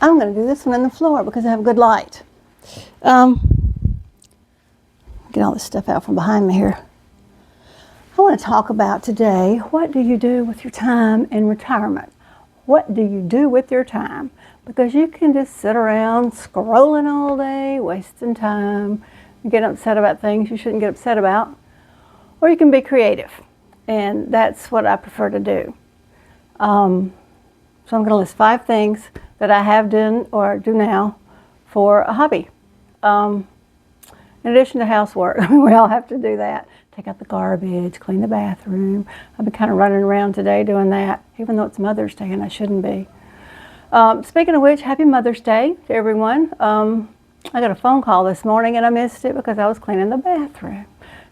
I'm going to do this one on the floor because I have good light. Get all this stuff out from behind me here. I want to talk about today, what do you do with your time in retirement? What do you do with your time? Because you can just sit around scrolling all day, wasting time, get upset about things you shouldn't get upset about, or you can be creative. And that's what I prefer to do. So I'm going to list 5 things that I have done or do now for a hobby. In addition to housework, I mean, we all have to do that. Take out the garbage, clean the bathroom. I've been kind of running around today doing that, even though it's Mother's Day and I shouldn't be. Speaking of which, happy Mother's Day to everyone. I got a phone call this morning and I missed it because I was cleaning the bathroom.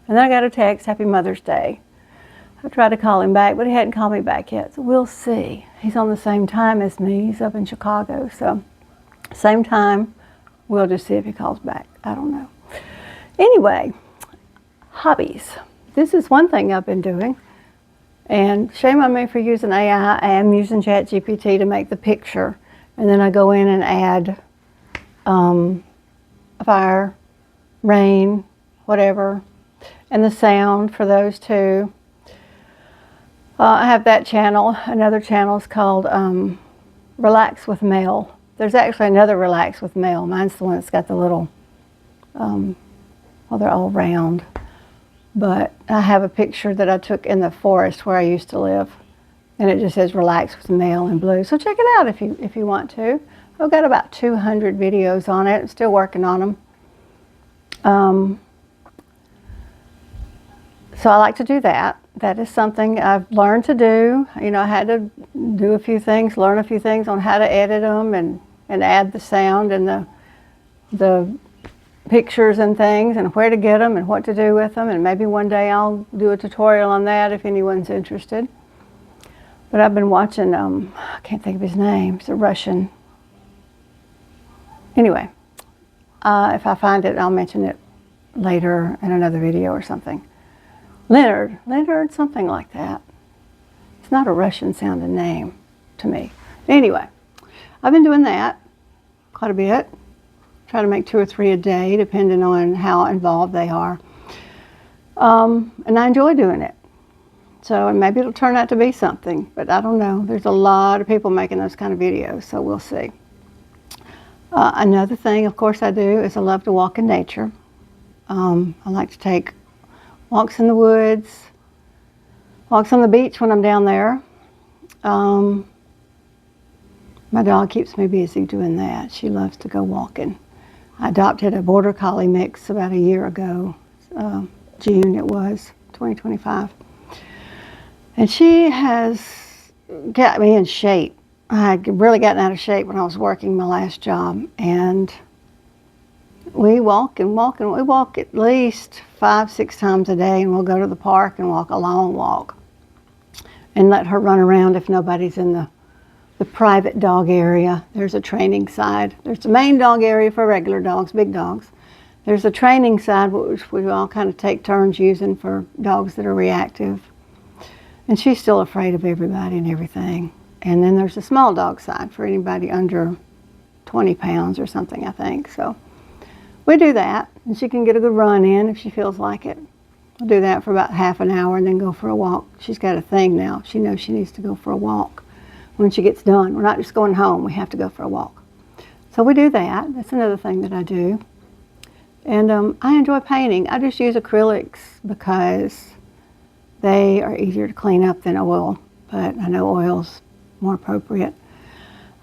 And then I got a text, happy Mother's Day. I tried to call him back, but he hadn't called me back yet, so we'll see. He's on the same time as me. He's up in Chicago, so same time. We'll just see if he calls back. I don't know. Anyway, hobbies. This is one thing I've been doing, and shame on me for using AI. I am using ChatGPT to make the picture, and then I go in and add fire, rain, whatever, and the sound for those two. I have that channel. Another channel is called Relax with Mel. There's actually another Relax with Mel. Mine's the one that's got the little, well, they're all round. But I have a picture that I took in the forest where I used to live. And it just says Relax with Mel in blue. So check it out if you want to. I've got about 200 videos on it. I'm still working on them. So I like to do that. That is something I've learned to do. You know, I had to do a few things, learn a few things on how to edit them and add the sound and the pictures and things and where to get them and what to do with them. And maybe one day I'll do a tutorial on that if anyone's interested. But I've been watching, I can't think of his name. It's a Russian. Anyway, if I find it, I'll mention it later in another video or something. Leonard, something like that. It's not a Russian sounding name to me. Anyway, I've been doing that quite a bit. Try to make 2 or 3 a day, depending on how involved they are. And I enjoy doing it. So maybe it'll turn out to be something, but I don't know. There's a lot of people making those kind of videos, so we'll see. Another thing, of course, I do is I love to walk in nature. I like to take walks in the woods, walks on the beach when I'm down there. My dog keeps me busy doing that. She loves to go walking. I adopted a border collie mix about a year ago. June it was, 2025. And she has got me in shape. I had really gotten out of shape when I was working my last job. And we walk and walk, and we walk at least 5-6 times a day, and we'll go to the park and walk a long walk and let her run around if nobody's in the private dog area. There's a training side. There's the main dog area for regular dogs, big dogs. There's a training side which we all kind of take turns using for dogs that are reactive. And she's still afraid of everybody and everything. And then there's a small dog side for anybody under 20 pounds or something, I think. So we do that, and she can get a good run in if she feels like it. We'll do that for about half an hour and then go for a walk. She's got a thing now. She knows she needs to go for a walk when she gets done. We're not just going home. We have to go for a walk. So we do that. That's another thing that I do. And I enjoy painting. I just use acrylics because they are easier to clean up than oil, but I know oil's more appropriate.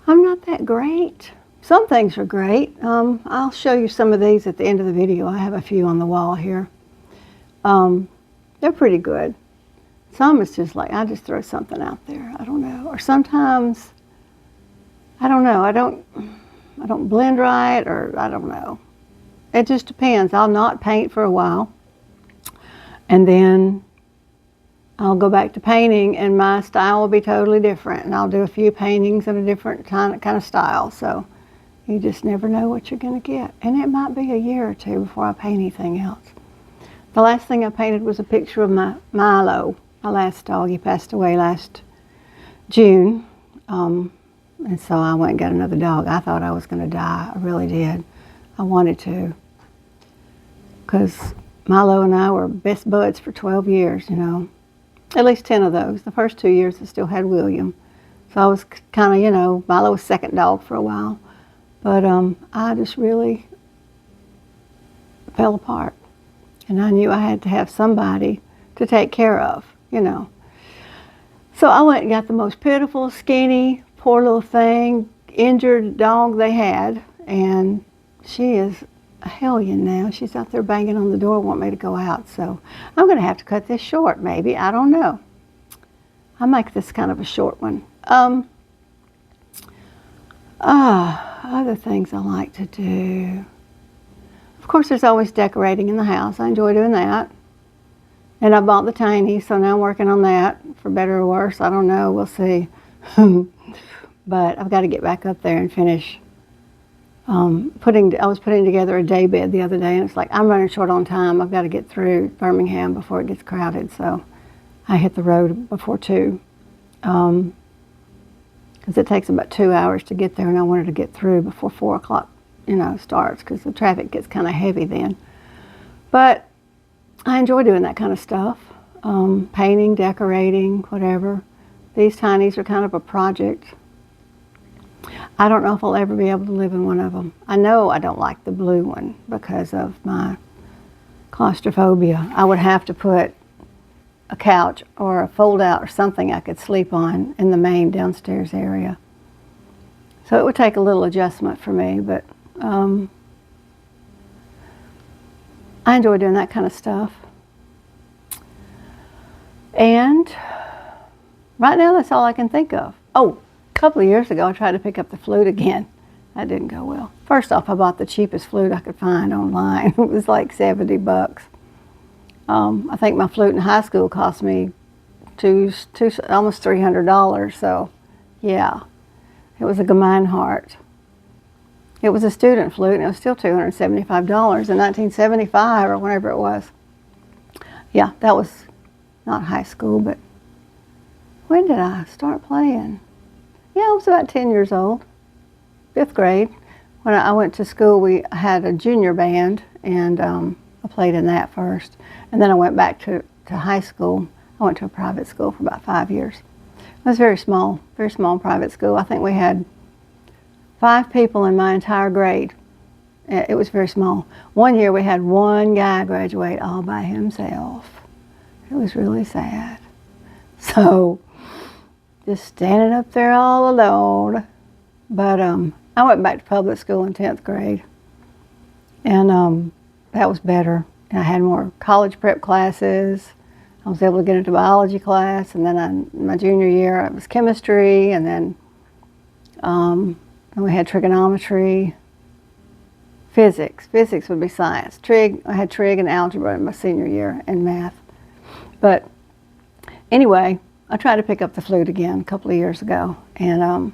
I'm not that great. Some things are great. I'll show you some of these at the end of the video. I have a few on the wall here. They're pretty good. Some is just like, I just throw something out there. I don't know. Or sometimes, I don't know. I don't blend right, or I don't know. It just depends. I'll not paint for a while, and then I'll go back to painting, and my style will be totally different. And I'll do a few paintings in a different kind of style. So you just never know what you're going to get. And it might be a year or two before I paint anything else. The last thing I painted was a picture of my Milo, my last dog. He passed away last June. And so I went and got another dog. I thought I was going to die. I really did. I wanted to. Because Milo and I were best buds for 12 years, you know. At least 10 of those. The first 2 years I still had William. So I was kind of, you know, Milo was second dog for a while. But I just really fell apart. And I knew I had to have somebody to take care of, you know. So I went and got the most pitiful, skinny, poor little thing, injured dog they had. And she is a hellion now. She's out there banging on the door, wanting me to go out. So I'm going to have to cut this short, maybe. I don't know. I'll make this kind of a short one. Other things I like to do. Of course, there's always decorating in the house. I enjoy doing that. And I bought the tiny, so now I'm working on that, for better or worse. I don't know. We'll see. But I've got to get back up there and finish I was putting together a day bed the other day, and it's like, I'm running short on time. I've got to get through Birmingham before it gets crowded. So I hit the road before 2. Because it takes about 2 hours to get there, and I wanted to get through before 4 o'clock, you know, starts, because the traffic gets kind of heavy then. But I enjoy doing that kind of stuff, painting, decorating, whatever. These tinies are kind of a project. I don't know if I'll ever be able to live in one of them. I know I don't like the blue one because of my claustrophobia. I would have to put a couch or a fold-out or something I could sleep on in the main downstairs area. So it would take a little adjustment for me, but I enjoy doing that kind of stuff. And right now, that's all I can think of. Oh, a couple of years ago, I tried to pick up the flute again. That didn't go well. First off, I bought the cheapest flute I could find online. It was like $70. I think my flute in high school cost me almost $300. So, yeah, it was a Gemeinhardt. It was a student flute, and it was still $275 in 1975 or whenever it was. Yeah, that was not high school, but when did I start playing? Yeah, I was about 10 years old, 5th grade. When I went to school, we had a junior band, and I played in that first. And then I went back to high school. I went to a private school for about 5 years. It was very small private school. I think we had 5 people in my entire grade. It was very small. One year we had one guy graduate all by himself. It was really sad. So, just standing up there all alone. But I went back to public school in 10th grade. And that was better. And I had more college prep classes. I was able to get into biology class. And then my junior year, it was chemistry. And then we had trigonometry. Physics. Physics would be science. I had trig and algebra in my senior year and math. But anyway, I tried to pick up the flute again a couple of years ago, and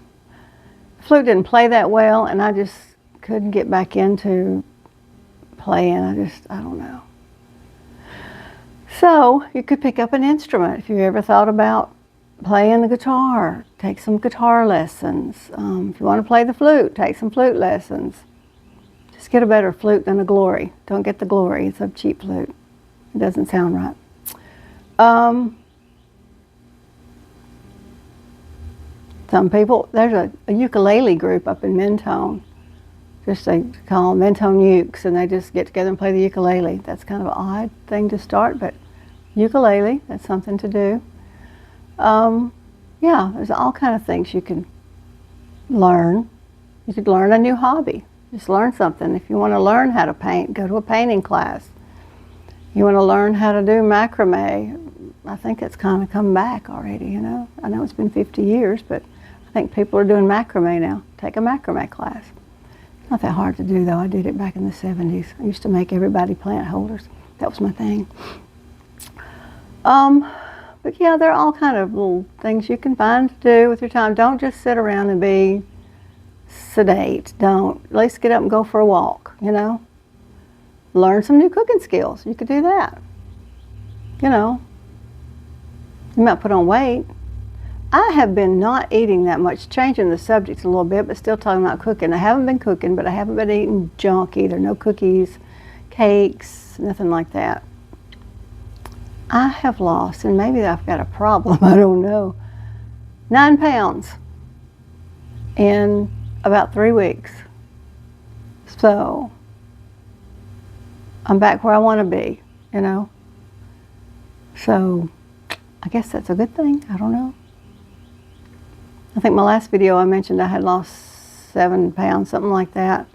the flute didn't play that well, and I just couldn't get back into playing. I don't know. So you could pick up an instrument if you ever thought about playing the guitar. Take some guitar lessons. If you want to play the flute, take some flute lessons. Just get a better flute than a Glory. Don't get the Glory. It's a cheap flute. It doesn't sound right. Some people, there's a ukulele group up in Mentone. They call them Mentone Ukes, and they just get together and play the ukulele. That's kind of an odd thing to start, but ukulele, that's something to do. Yeah, there's all kind of things you can learn. You could learn a new hobby. Just learn something. If you want to learn how to paint, go to a painting class. You want to learn how to do macrame. I think it's kind of come back already, you know. I know it's been 50 years, but I think people are doing macrame now. Take a macrame class. Not that hard to do, though. I did it back in the 70s. I used to make everybody plant holders. That was my thing. But yeah, there are all kind of little things you can find to do with your time. Don't just sit around and be sedate. Don't. At least get up and go for a walk, you know. Learn some new cooking skills. You could do that. You know, you might put on weight, I have been not eating that much, changing the subject a little bit, but still talking about cooking. I haven't been cooking, but I haven't been eating junk either. No cookies, cakes, nothing like that. I have lost, and maybe I've got a problem, I don't know, 9 pounds in about 3 weeks. So I'm back where I want to be, you know. So I guess that's a good thing. I don't know. I think my last video I mentioned I had lost 7 pounds, something like that.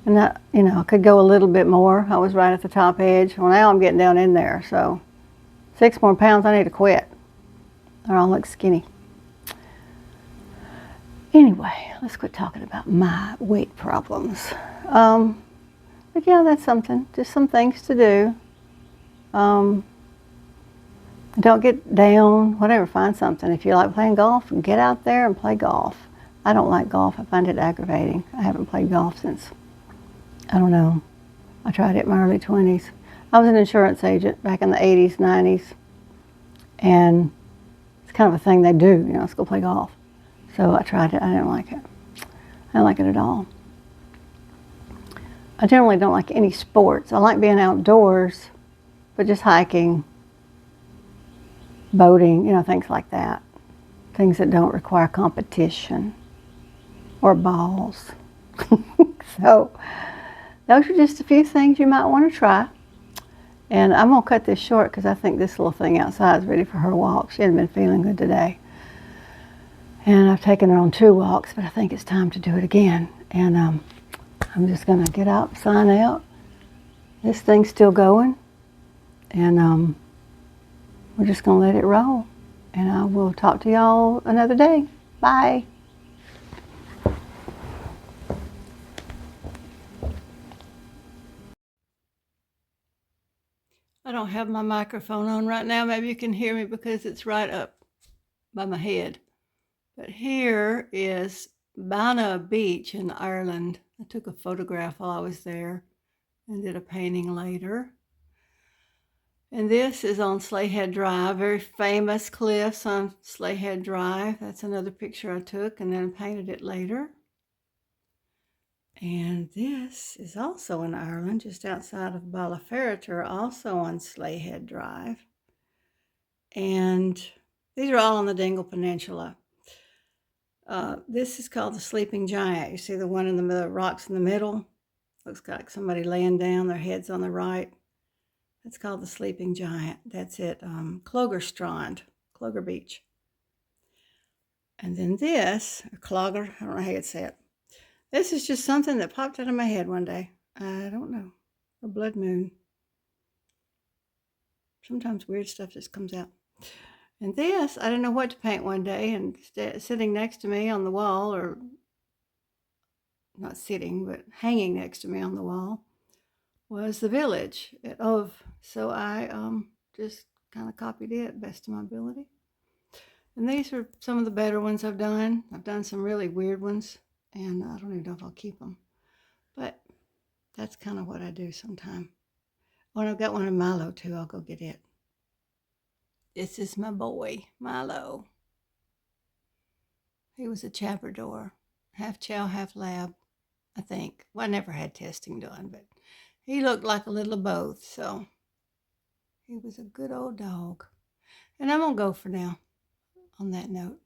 And that, you know, I could go a little bit more. I was right at the top edge. Well, now I'm getting down in there. So 6 more pounds, I need to quit, or I'll look skinny. Anyway, let's quit talking about my weight problems. But yeah, that's something. Just some things to do. Don't get down, whatever, find something. If you like playing golf, get out there and play golf. I don't like golf. I find it aggravating. I haven't played golf since, I don't know, I tried it in my early 20s. I was an insurance agent back in the 80s, 90s, and it's kind of a thing they do, you know, let's go play golf. So I tried it. I didn't like it. I didn't like it at all. I generally don't like any sports. I like being outdoors, but just hiking, boating, you know, things like that. Things that don't require competition or balls. So those are just a few things you might want to try. And I'm going to cut this short because I think this little thing outside is ready for her walk. She hasn't been feeling good today. And I've taken her on 2 walks, but I think it's time to do it again. And I'm just going to get up, sign out. This thing's still going. And we're just going to let it roll. And I will talk to y'all another day. Bye. I don't have my microphone on right now. Maybe you can hear me because it's right up by my head. But here is Bana Beach in Ireland. I took a photograph while I was there and did a painting later. And this is on Slayhead Drive, very famous cliffs on Slayhead Drive. That's another picture I took and then painted it later. And this is also in Ireland, just outside of Ballyferritor, also on Slayhead Drive. And these are all on the Dingle Peninsula. This is called the Sleeping Giant. You see the one in the middle, rocks in the middle? Looks like somebody laying down, their head's on the right. That's called the Sleeping Giant. That's at Cloggerstrand, Clogger Beach. And then this, or Clogger, I don't know how you'd say it. This is just something that popped out of my head one day. I don't know. A blood moon. Sometimes weird stuff just comes out. And this, I didn't know what to paint one day, and sitting next to me on the wall, or not sitting, but hanging next to me on the wall, was the village of. So I just kind of copied it best of my ability. And these are some of the better ones I've done. I've done some really weird ones, and I don't even know if I'll keep them. But that's kind of what I do sometime. When I've got one of Milo too, I'll go get it. This is my boy, Milo. He was a Labrador, half chow, half lab, I think. Well, I never had testing done, but he looked like a little of both, so he was a good old dog. And I'm going to go for now on that note.